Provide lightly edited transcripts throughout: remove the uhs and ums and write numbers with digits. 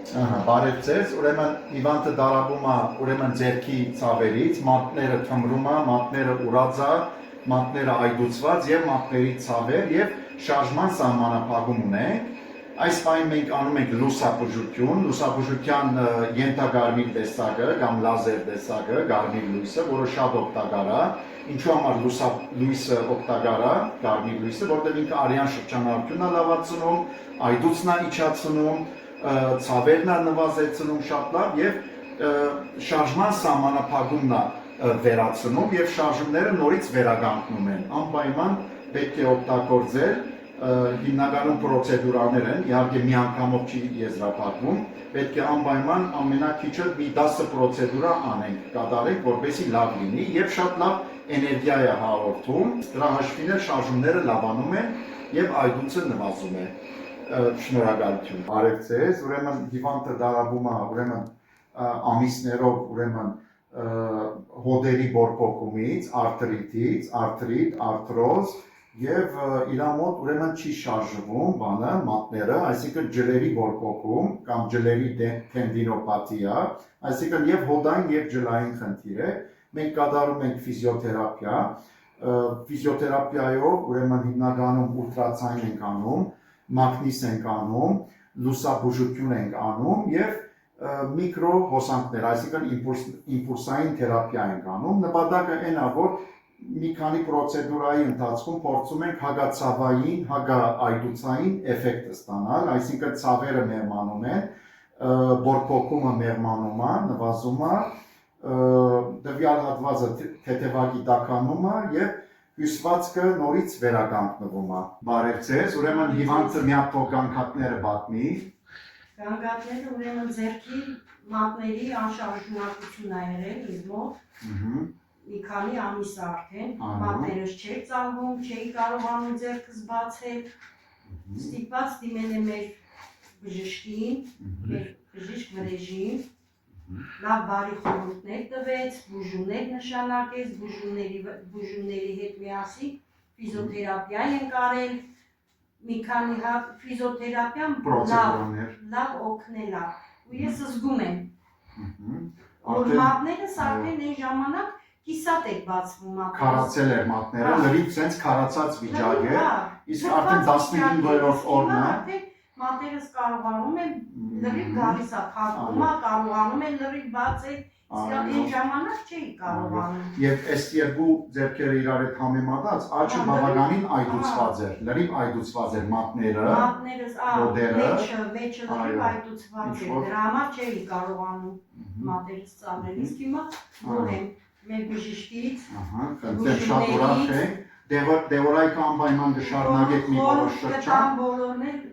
Բարև ձեզ, ուրեմն հիվանդը դարաբում է ուրեմն ձեռքի ցավերից, մատները թմրում է, մատները ուրած է, մատները այդուցված եւ մատների ցավեր եւ շարժման սահմանափակում ունենք։ Այս պահին մենք անում ենք լուսաբուժություն, լուսաբուժության ենթագարմիր տեսակը կամ լազեր տեսակը, գարմիր լույսը, որը շատ օգտակար է։ Ինչու համար լույսը օգտակար է, գարմիր լույսը, որտեղ ինքը արյան շրջանառությունն է լավացնում, այդուցն է իջացնում, ցավերն է նվազեցնում շատ լավ եւ շարժման սահմանափակումն է վերացնում եւ շարժումները նորից վերականգնում են։ Անպայման պետք է օգտագործել հիմնականում պրոցեդուրաներ են, իհարկե մի անգամով չի եզրափակվում, պետք է անպայման ամենակիչը մի 10 պրոցեդուրա անենք, կատարենք, որպեսզի լավ լինի եւ շատ լավ էներգիա է հաղորդում, դրա հաշվին էլ շարժումները լավանում են եւ այդուցը նվազում է։ Շնորհակալություն։ Բարև ձեզ, ուրեմն հիվանդը դարաբում է, ուրեմն ամիսներով, ուրեմն հոդերի բորբոքումից, արտրիտից, արթրոզ եւ իր մոտ ուրեմն չի շարժվում բանը, մատները, այսինքն ջլերի բորբոքում կամ ջլերի տենդինոպաթիա, այսինքն եւ հոդային եւ ջլային խնդիր է։ Մենք կատարում ենք ֆիզիոթերապիա, ֆիզիոթերապիայով ուրեմն հիմնականում ուլտրացայն ենք անում, մագնիս ենք անում, լուսաբուժություն ենք անում եւ միկրո հոսանքներ, այսինքն իմպուլսային թերապիա ենք անում։ Նպատակը այն է, որ մի քանի պրոցեդուրայի ընթացքում փորձում ենք հագացավային, հագաայդուցային էֆեկտ ստանալ, այսինքն ցավերը մեղմանում են, բորբոքումը մեղմանում է, նվազում է, տվյալ հատվածը թեթևակի տաքանում է եւ հյուսվածքը նորից վերականգնվում է։ Բարև ձեզ, ուրեմն հիվանդը մի հատ գանգատները պատմի։ Գանգատները ուրեմն ձեռքի մատների անշարժունակություն է եղել ինձ մոտ։ Մի քանի ամիս արդեն, մատներս չէր ծալվում, չէի կարողանում ձեռքս բացել, ստիպված դիմել եմ մեր բժշկին, մեր բժիշկ վրեժին, լավ բարի խորհուրդներ տվեց, բուժումներ նշանակեց, բուժումների հետ միասին ֆիզիոթերապիա ենք արել, մի քանի հատ ֆիզիոթերապիան լավ օգնել է, ու ես զգում եմ, որ մատներս արդեն այն ժամանակ կիսատ եք բացվում մատները։ Քարացել էր մատները, լրիվ սենց քարացած վիճակ է, իսկ արդեն 15-րդ օրն է։ Մատերս կարողանում են լրիվ գալիս է թափվում, կարողանում են լրիվ բացել, իսկ այն ժամանակ չէի կարողանում։ Եվ այս երկու ձեռքերը իրար հետ համեմատած, աչքը բավականին այդուցված էր, լրիվ այդուցված էր մատները, հոդերը, մեջը լրիվ այդուցված էր, դրա համար չէի կարողանում մատերս ծալել, իսկ հիմա որ եմ մեր բժիշկից, դևորայքը անպայման կշարունակեք մի որոշ շրջան,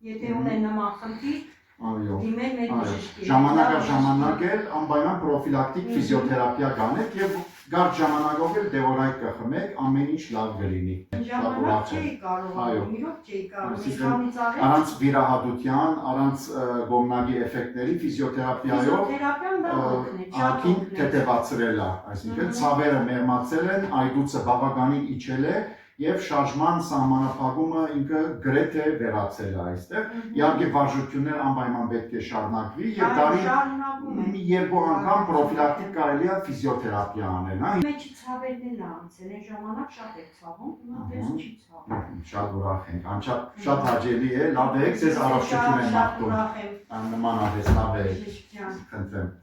եթե ունեն նման խնդիր, դիմել մեր բժշկին։ Ժամանակ էլ անպայման պրոֆիլակտիկ ֆիզիոթերապիա կանեք եւ գարդ ժամանակով էլ դևորայք կխմեք, ամեն ինչ լավ կլինի։ Ժամանակ չէի կարողանում, իրոք չէի կարողանում։ Առանց վիրահատության, առանց գոմնագի էֆեկտների ֆիզիոթերապիայով ակին թեթևացրել է, այսինքն ցավերը մեղմացել են, այդուցը բավականին իջել է եւ շարժման սահմանափակումը ինքը գրեթե վերացել է այստեղ։ Իհարկե վարժություններ անպայման պետք է շարունակվի եւ դարի երկու անգամ պրոֆիլակտիկ կարելի է ֆիզիոթերապիա անել, հա։ Մեջի ցավերն էլ անցել, այն ժամանակ շատ էր ցավում, հիմա դες չի ցավում։ Շատ ուրախ ենք, անչափ շատ հաճելի է, լավ եք, ձեզ առողջություն եմ մաղթում։ Նման արես, լավ եք։ Խնդրեմ։